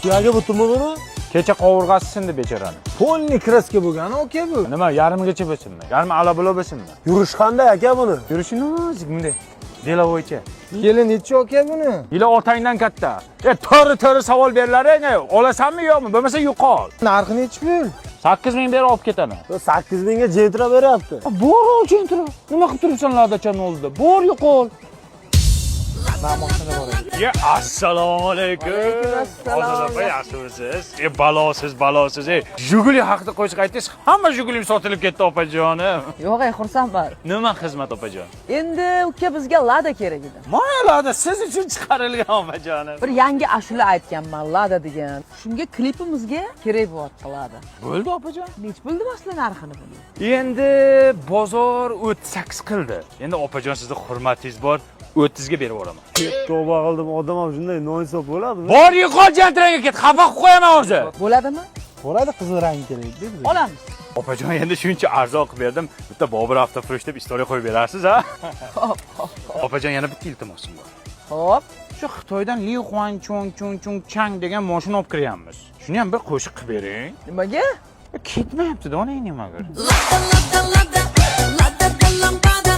Suyagi bitimmi buni? Kecha qovurg'asi sindi bechorani. Polni kraska bo'lgan, oka bu. Nima, yarmigacha bo'lsinmi? Yarmi ala-bula bo'lsinmi? Yurish qanday aka buni? Yurishi nozik bunday. Delovoycha. Yili necha oka buni? Yili otangdan katta. To'g'ri savol berlaring, olasanmi yo'qmi? Bo'lmasa yo'qol. Narxi necha pul? 8000 berib olib ketaman. 8000 ga jentra beryapti. Bor jentra. Nima qilib turibsan ladachamni oldida? Bor yo'qol. Ya assalomu alaykum. Hozir yaxshimisiz? Balosiz. Jiguli haqida qo'shiq aytdingiz, hamma Jigulim sotilib ketdi opajonim. Yo'q, xursandman. Nima xizmat opajon? Endi uka bizga Lada kerak edi. Mana Lada siz uchun chiqarilgan opajonim. Bir yangi ashula aytganman Lada degan. Shunga klipimizga kerak bo'lyapti Lada. Bo'ldi opajon. Nech bo'ldi masala narxini buni? Endi bozor 38 qildi. Endi opajon sizning hurmatingiz bor. 30 ga berib yuboraman. Tavba qildim, odam ham shunday noinsof bo'ladimi? Bor yo'qol jantraga ket, xafa qilib qo'yaman hozir. Bo'ladimi? Bo'ladi, qizil rang kerak dedi. Olamiz. Opajon endi shuncha arzon qilib berdim. Bitta Bobur avtofurush deb istoriya qo'yib berasiz, ha? Hop. Opajon yana bitta iltimosim bor. Hop. Shu Xitoydan Li Huan Chung Chang degan mashina olib kiryapmiz. Shuni ham bir qo'shiq qilib bering. Nimaga? Ketmayapti-da, onang nimaga? Lada, lada, lada, lada, lada, lada.